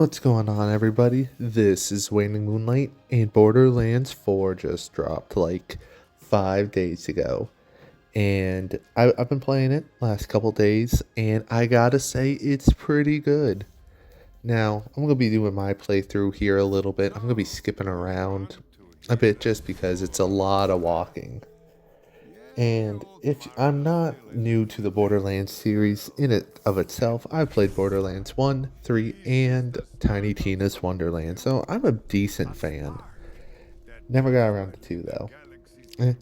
What's going on, everybody? This is Waning Moonlight, and Borderlands 4 just dropped like 5 days ago. And I've been playing it last couple days, and I gotta say, it's pretty good. Now, I'm gonna be doing my playthrough here a little bit. I'm gonna be skipping around a bit just because it's a lot of walking. And if I'm not new to the Borderlands series in it of itself, I've played Borderlands 1, 3, and Tiny Tina's Wonderland, so I'm a decent fan. Never got around to 2 though. Eh.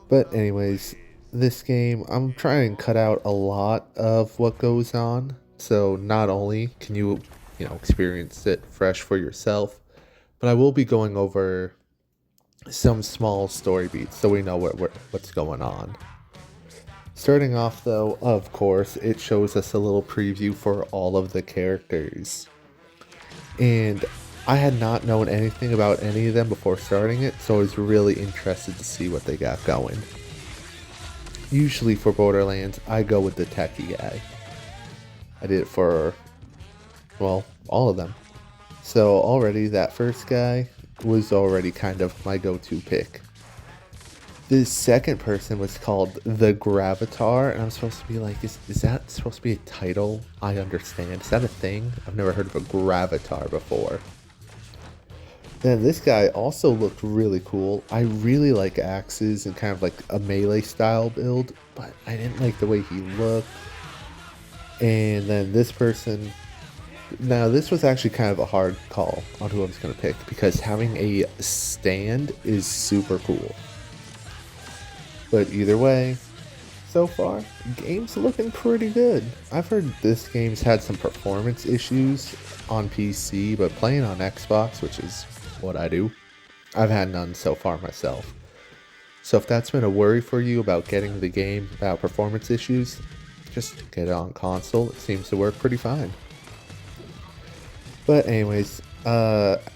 But anyways, this game, I'm trying to cut out a lot of what goes on, so not only can you experience it fresh for yourself, but I will be going over some small story beats so we know what's going on. Starting off though, of course, it shows us a little preview for all of the characters. And I had not known anything about any of them before starting it, so I was really interested to see what they got going. Usually for Borderlands, I go with the techie guy. I did it for, well, all of them. So already that first guy was already kind of my go-to pick. The second person was called the Gravatar, and I'm supposed to be like, is that supposed to be a title? I understand. Is that a thing? I've never heard of a Gravatar before. Then this guy also looked really cool. I really like axes and kind of like a melee style build, but I didn't like the way he looked. And then this person, now this was actually kind of a hard call on who I was going to pick because having a stand is super cool. But either way, so far, game's looking pretty good. I've heard this game's had some performance issues on PC, but playing on Xbox, which is what I do, I've had none so far myself. So if that's been a worry for you about getting the game about performance issues, just get it on console. It seems to work pretty fine. But anyways,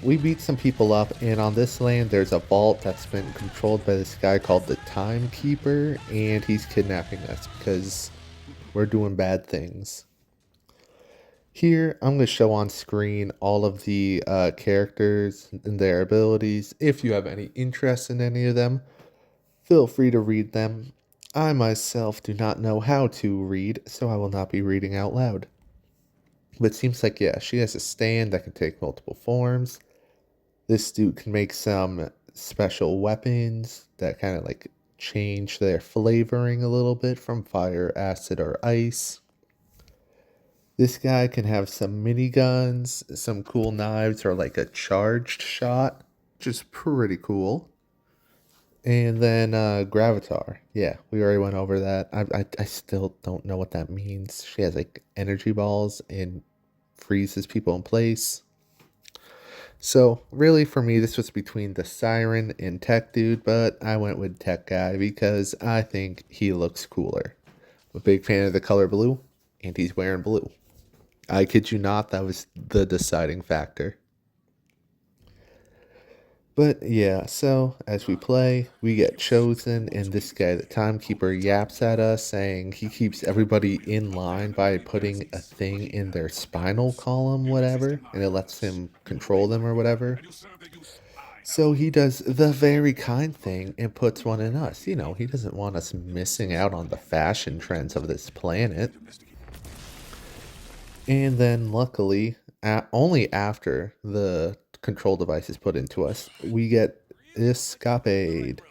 we beat some people up, and on this land there's a vault that's been controlled by this guy called the Timekeeper, and he's kidnapping us because we're doing bad things. Here, I'm going to show on screen all of the characters and their abilities. If you have any interest in any of them, feel free to read them. I myself do not know how to read, so I will not be reading out loud. But it seems like, yeah, she has a stand that can take multiple forms. This dude can make some special weapons that kind of like change their flavoring a little bit from fire, acid, or ice. This guy can have some miniguns, some cool knives, or like a charged shot, which is pretty cool. And then Gravatar. Yeah, we already went over that. I still don't know what that means. She has like energy balls and freezes people in place. So really for me, this was between the Siren and Tech Dude, but I went with Tech Guy because I think he looks cooler. I'm a big fan of the color blue, and he's wearing blue. I kid you not, that was the deciding factor. But yeah, so as we play, we get chosen, and this guy, the timekeeper, yaps at us saying he keeps everybody in line by putting a thing in their spinal column, whatever, and it lets him control them or whatever. So he does the very kind thing and puts one in us. You know, he doesn't want us missing out on the fashion trends of this planet. And then luckily, only after the control device is put into us, we get escapade.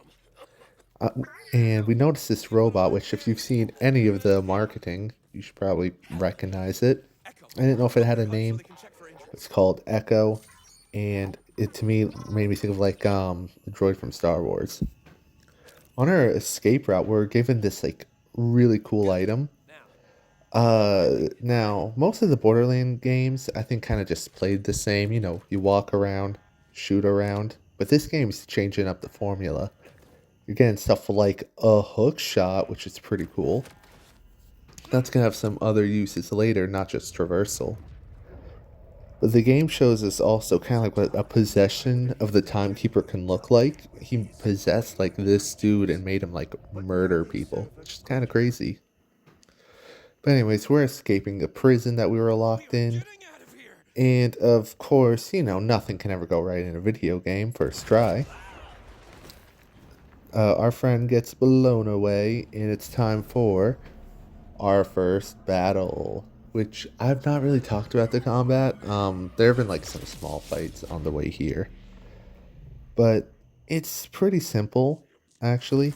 Uh, and we notice this robot, which if you've seen any of the marketing, you should probably recognize it. I didn't know if it had a name. It's called Echo, and it to me made me think of like the droid from Star Wars. On our escape route, we're given this like really cool item. Now, most of the Borderland games, I think, kind of just played the same. You know, you walk around, shoot around. But this game's changing up the formula. You're getting stuff like a hook shot, which is pretty cool. That's going to have some other uses later, not just traversal. But the game shows us also kind of like what a possession of the Timekeeper can look like. He possessed, like, this dude and made him, like, murder people, which is kind of crazy. But anyways, we're escaping the prison that we were locked in. And of course, nothing can ever go right in a video game, first try. Our friend gets blown away, and it's time for our first battle. Which I've not really talked about the combat. There have been like some small fights on the way here, but it's pretty simple, actually.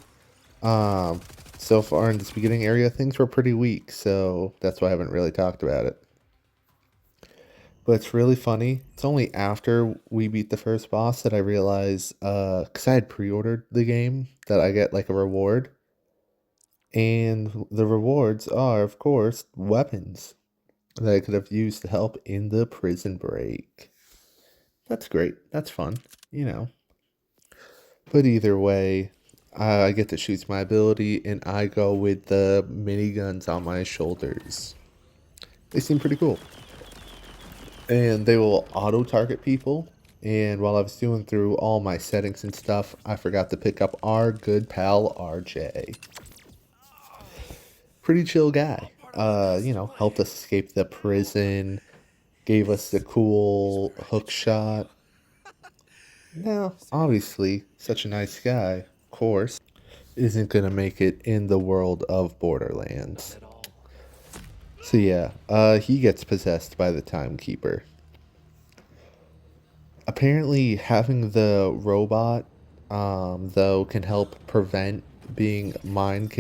Um, so far in this beginning area, things were pretty weak, so that's why I haven't really talked about it. But it's really funny. It's only after we beat the first boss that I realized, because I had pre-ordered the game, that I get like a reward. And the rewards are, of course, weapons that I could have used to help in the prison break. That's great. That's fun, you know. But either way, I get to choose my ability, and I go with the miniguns on my shoulders. They seem pretty cool. And they will auto target people. And while I was doing through all my settings and stuff, I forgot to pick up our good pal RJ. Pretty chill guy. Helped us escape the prison, gave us the cool hook shot. Now, obviously, such a nice guy, of course, isn't gonna make it in the world of Borderlands. So yeah, he gets possessed by the timekeeper. Apparently, having the robot, though, can help prevent being mind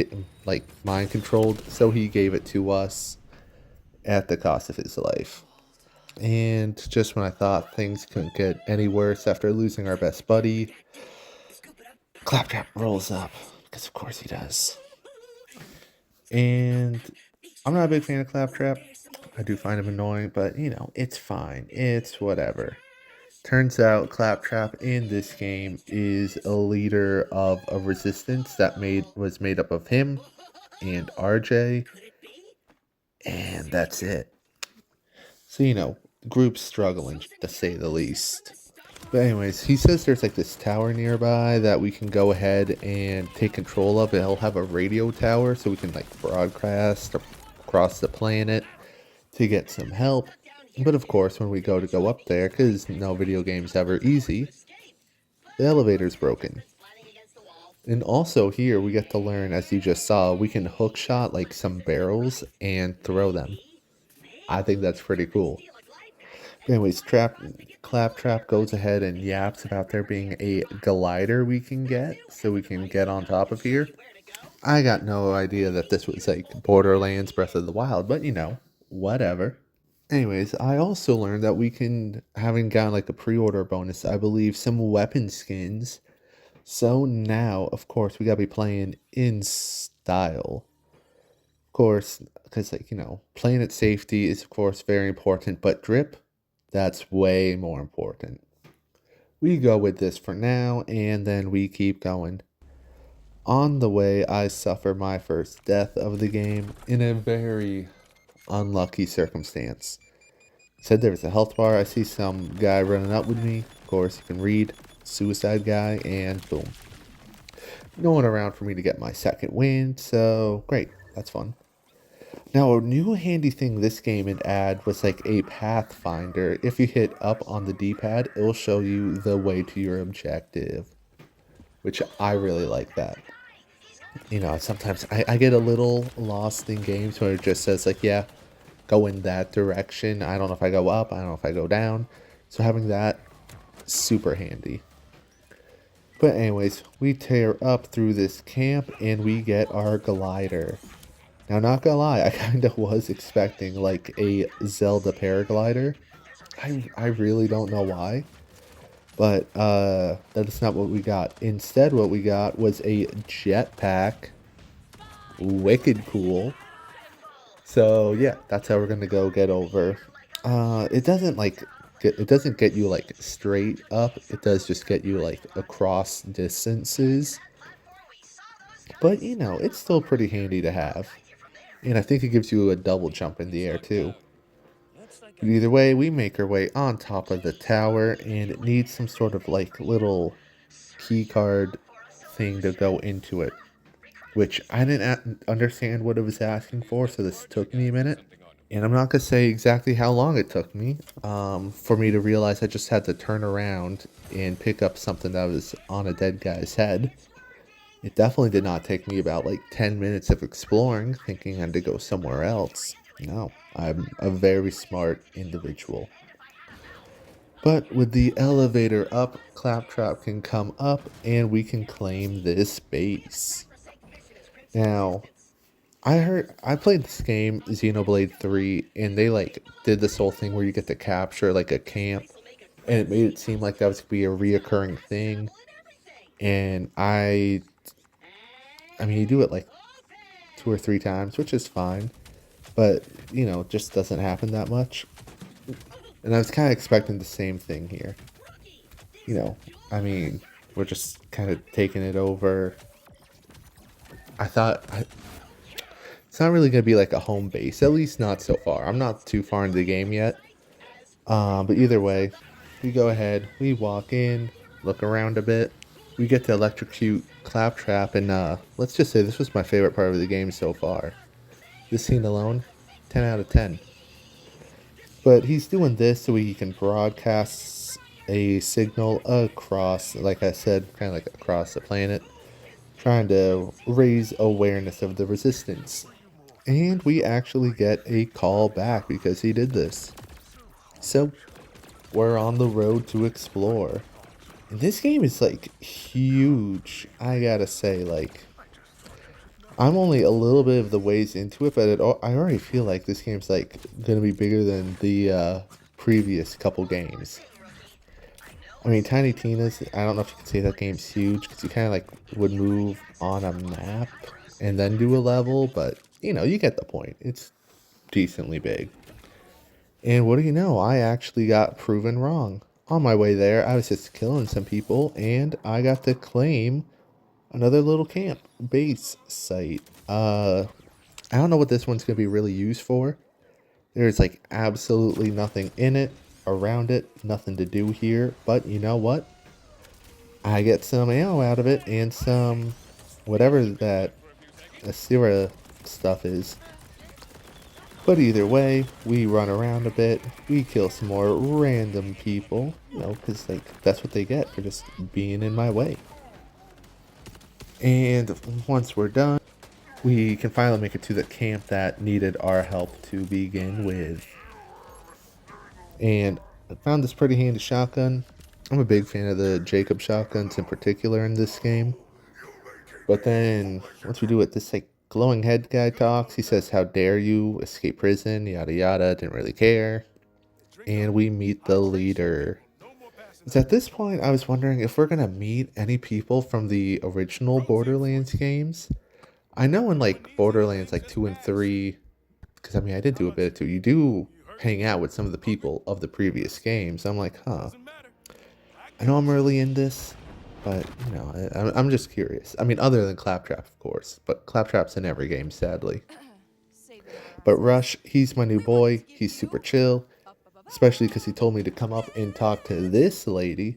controlled. So he gave it to us at the cost of his life. And just when I thought things couldn't get any worse after losing our best buddy, Claptrap rolls up, because of course he does. And I'm not a big fan of Claptrap. I do find him annoying, but it's fine. It's whatever. Turns out Claptrap in this game is a leader of a resistance that was made up of him and RJ, and that's it. So group's struggling to say the least. But anyways, he says there's like this tower nearby that we can go ahead and take control of. It'll have a radio tower so we can like broadcast across the planet to get some help. But of course, when we go up there, because no video game's ever easy, the elevator's broken. And also here we get to learn, as you just saw, we can hook shot like some barrels and throw them. I think that's pretty cool. Anyways, Claptrap goes ahead and yaps about there being a glider we can get, so we can get on top of here. I got no idea that this was like Borderlands Breath of the Wild, but whatever. Anyways, I also learned that we can, having gotten like a pre-order bonus, I believe, some weapon skins. So now, of course, we gotta be playing in style. Of course, because playing at safety is of course very important, but drip, that's way more important. We go with this for now, and then we keep going. On the way, I suffer my first death of the game in a very unlucky circumstance. Said there was a health bar. I see some guy running up with me. Of course, you can read suicide guy, and boom. No one around for me to get my second win, so great. That's fun. Now, a new handy thing this game would add was like a pathfinder. If you hit up on the D-pad, it'll show you the way to your objective, which I really like that. Sometimes I get a little lost in games where it just says like, yeah, go in that direction. I don't know if I go up, I don't know if I go down. So having that, super handy. But anyways, we tear up through this camp and we get our glider. Now, not gonna lie, I kind of was expecting like a Zelda paraglider. I really don't know why. But that is not what we got. Instead, what we got was a jetpack. Wicked cool. So yeah, that's how we're gonna go get over. It doesn't it doesn't get you like straight up. It does just get you like across distances. But it's still pretty handy to have. And I think it gives you a double jump in the air too. But either way, we make our way on top of the tower, and it needs some sort of like little key card thing to go into it, which I didn't understand what it was asking for, so this took me a minute. And I'm not gonna say exactly how long it took me for me to realize I just had to turn around and pick up something that was on a dead guy's head. It definitely did not take me about like 10 minutes of exploring, thinking I had to go somewhere else. No, I'm a very smart individual. But with the elevator up, Claptrap can come up and we can claim this base. Now, I played this game, Xenoblade 3, and they like did this whole thing where you get to capture like a camp, and it made it seem like that was gonna be a reoccurring thing. And I mean, you do it like 2 or 3 times, which is fine, but it just doesn't happen that much. And I was kind of expecting the same thing here. You know, I mean, we're just kind of taking it over. It's not really gonna be like a home base, at least not so far. I'm not too far into the game yet. But either way, we go ahead, we walk in, look around a bit. We get to electrocute Claptrap, and let's just say this was my favorite part of the game so far. This scene alone, 10 out of 10. But he's doing this so he can broadcast a signal across, like I said, kind of like across the planet, trying to raise awareness of the resistance. And we actually get a call back because he did this. So, we're on the road to explore. And this game is like huge. I gotta say, like, I'm only a little bit of the ways into it, but I already feel like this game's like gonna be bigger than the previous couple games. I mean, Tiny Tina's, I don't know if you can say that game's huge, because you kind of like would move on a map and then do a level, but you get the point. It's decently big. And what do you know? I actually got proven wrong. On my way there, I was just killing some people, and I got to claim another little camp base site. I don't know what this one's going to be really used for. There's like absolutely nothing in it, around it, nothing to do here. But you know what? I get some ammo out of it and some whatever that Asira stuff is. But either way, we run around a bit, we kill some more random people, because like that's what they get for just being in my way. And once we're done, we can finally make it to the camp that needed our help to begin with. And I found this pretty handy shotgun. I'm a big fan of the Jacob shotguns in particular in this game. But then, once we do it, this like glowing head guy talks. He says, "How dare you escape prison, yada yada," didn't really care. And we meet the leader. It's at this point I was wondering if we're gonna meet any people from the original Borderlands games. I know in like Borderlands like 2 and 3, because I mean I did do a bit of 2, you do hang out with some of the people of the previous games. I'm like, huh. I know I'm early in this, but I'm just curious. I mean, other than Claptrap, of course, but Claptrap's in every game, sadly. But Rush, he's my new boy. He's super chill, especially because he told me to come up and talk to this lady.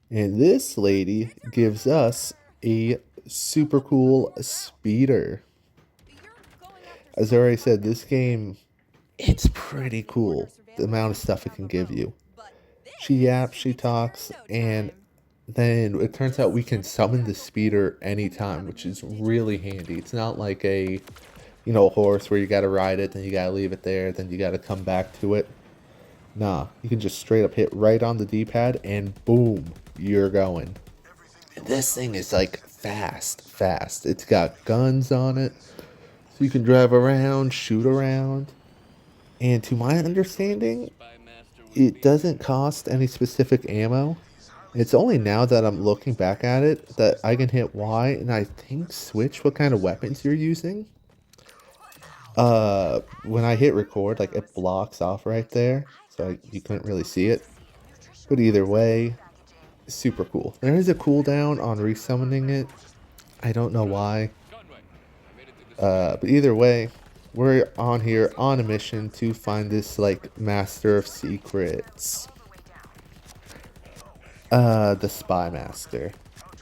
And this lady gives us a super cool speeder. As I already said, this game, it's pretty cool, the amount of stuff it can give you. She yaps, she talks, and then it turns out we can summon the speeder anytime, which is really handy. It's not like a horse where you gotta ride it, then you gotta leave it there, then you gotta come back to it. Nah, you can just straight up hit right on the D-pad and boom, you're going. And this thing is like fast. It's got guns on it, so you can drive around, shoot around. And to my understanding, it doesn't cost any specific ammo. It's only now that I'm looking back at it that I can hit Y and I think switch what kind of weapons you're using. When I hit record, like it blocks off right there, so you couldn't really see it. But either way, super cool. There is a cooldown on resummoning it. I don't know why. But either way, we're on here on a mission to find this like Master of Secrets. The Spy Master.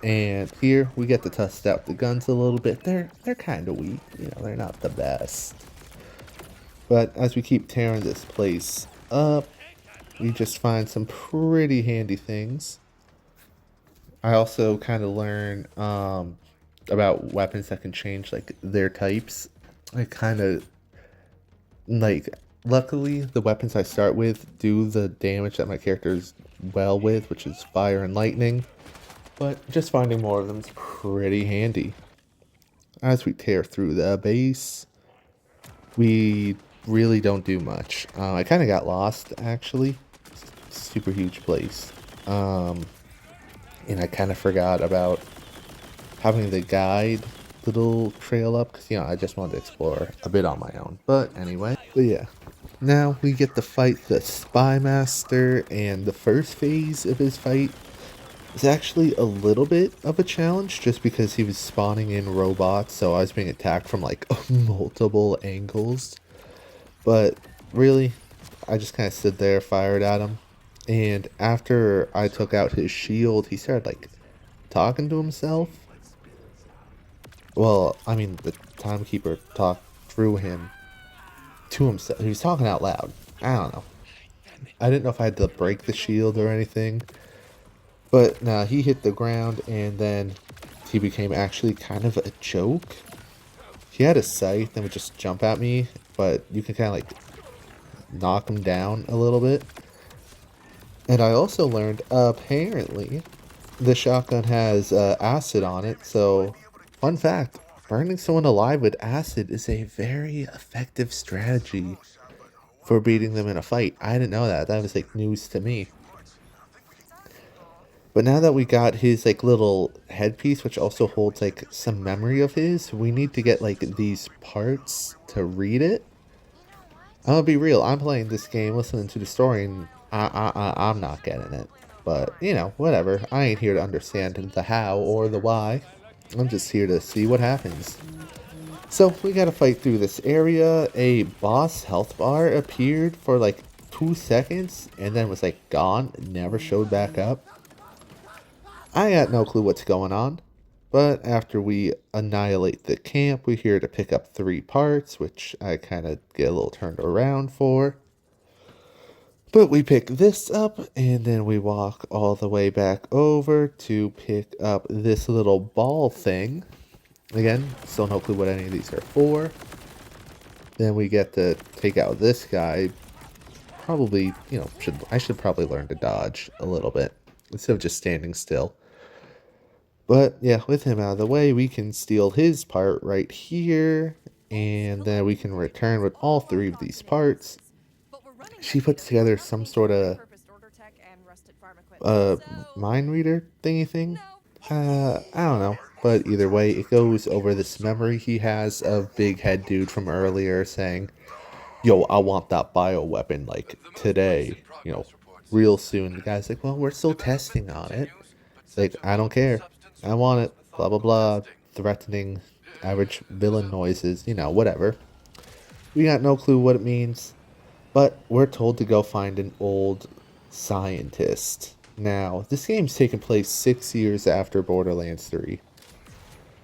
And here we get to test out the guns a little bit. They're kind of weak, they're not the best. But as we keep tearing this place up, we just find some pretty handy things. I also kind of learn about weapons that can change like their types. I kind of like, luckily the weapons I start with do the damage that my character's well with, which is fire and lightning. But just finding more of them is pretty handy. As we tear through the base, we really don't do much. I kind of got lost actually. Super huge place. And I kind of forgot about having the guide little trail up because, I just wanted to explore a bit on my own. But anyway, yeah. Now we get to fight the Spy Master, and the first phase of his fight is actually a little bit of a challenge just because he was spawning in robots, so I was being attacked from like multiple angles. But really, I just kind of stood there, fired at him, and after I took out his shield, he started like talking to himself. Well, I mean, the timekeeper talked through him to himself. He was talking out loud. I don't know. I didn't know if I had to break the shield or anything. But nah, he hit the ground and then he became actually kind of a joke. He had a scythe and would just jump at me, but you can kind of like knock him down a little bit. And I also learned, apparently, the shotgun has acid on it, so fun fact, burning someone alive with acid is a very effective strategy for beating them in a fight. I didn't know that. That was like news to me. But now that we got his like little headpiece, which also holds like some memory of his, we need to get like these parts to read it. I'm gonna be real. I'm playing this game, listening to the story, and I'm not getting it. But whatever. I ain't here to understand the how or the why. I'm just here to see what happens. So we gotta fight through this area. A boss health bar appeared for like 2 seconds and then was like gone, never showed back up. I got no clue what's going on, but after we annihilate the camp, we're here to pick up 3 parts, which I kind of get a little turned around for. But we pick this up, and then we walk all the way back over to pick up this little ball thing. Again, still no clue what any of these are for. Then we get to take out this guy. Probably, I should probably learn to dodge a little bit instead of just standing still. But yeah, with him out of the way, we can steal his part right here. And then we can return with all 3 of these parts. She puts together some sort of mind reader thingy thing. I don't know. But either way, it goes over this memory he has of Big Head Dude from earlier saying, yo, I want that bioweapon, like, today. Real soon. The guy's like, well, we're still testing on it. Like, I don't care. I want it. Blah, blah, blah. Threatening average villain noises. Whatever. We got no clue what it means. But we're told to go find an old scientist. Now, this game's taken place 6 years after Borderlands 3.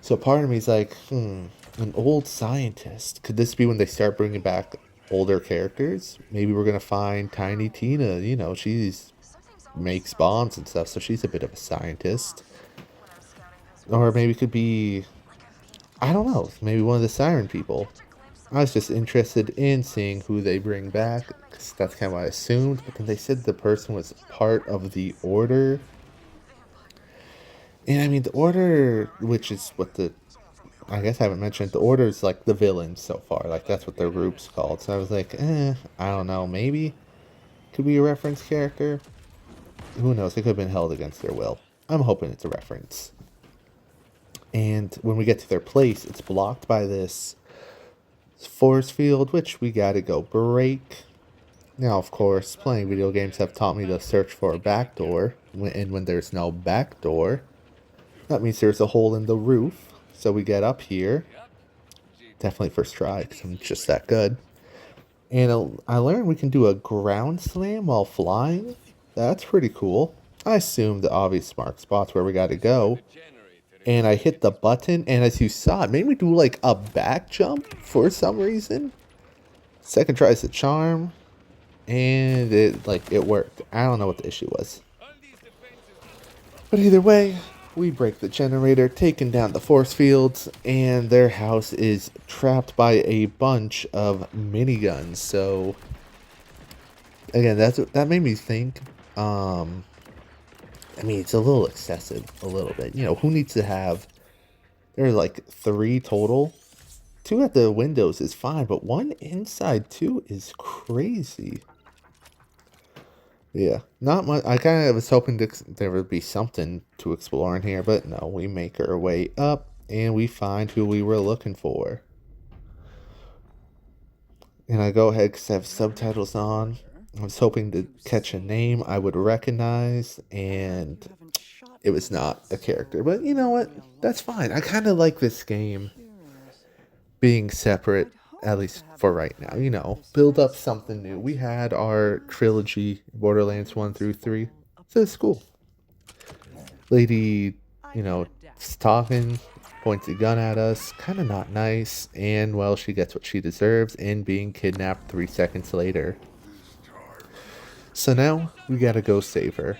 So part of me's like, an old scientist. Could this be when they start bringing back older characters? Maybe we're going to find Tiny Tina. She's makes bombs and stuff, so she's a bit of a scientist. Or maybe it could be, I don't know, maybe one of the siren people. I was just interested in seeing who they bring back, because that's kind of what I assumed, but then they said the person was part of the Order. And I mean, the Order, which is what I guess I haven't mentioned, the Order is like the villains so far, like that's what their group's called. So I was like, I don't know, maybe could be a reference character. Who knows, it could have been held against their will. I'm hoping it's a reference. And when we get to their place, it's blocked by this force field, which we gotta go break. Now, of course, playing video games have taught me to search for a back door, and when there's no back door, that means there's a hole in the roof. So we get up here. Definitely first try, because I'm just that good. And I learned we can do a ground slam while flying. That's pretty cool. I assumed the obvious mark spot's where we gotta go. And I hit the button, and as you saw, it made me do like a back jump for some reason. Second tries the charm, and it worked. I don't know what the issue was. But either way, we break the generator, taking down the force fields, and their house is trapped by a bunch of miniguns. So again, that made me think. I mean, it's a little excessive, a little bit. You know, who needs to have? There are like 3 total. 2 at the windows is fine, but 1 inside too is crazy. Yeah, not much. I kind of was hoping there would be something to explore in here, but no, we make our way up and we find who we were looking for. And I go ahead because I have subtitles on. I was hoping to catch a name I would recognize, and it was not a character. But you know what? That's fine. I kind of like this game being separate, at least for right now. You know, build up something new. We had our trilogy, Borderlands 1 through 3. So it's cool. Lady, you know, is talking, points a gun at us, kind of not nice, and well, she gets what she deserves in being kidnapped 3 seconds later. So now we gotta go save her.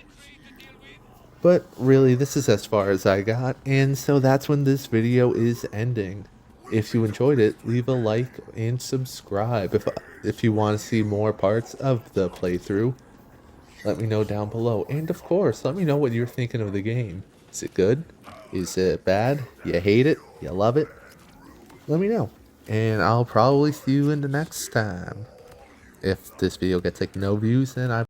But really, this is as far as I got, and so that's when this video is ending. If you enjoyed it, leave a like and subscribe. If you want to see more parts of the playthrough, let me know down below. And of course, let me know what you're thinking of the game. Is it good? Is it bad? You hate it? You love it? Let me know. And I'll probably see you in the next time. If this video gets like no views, then I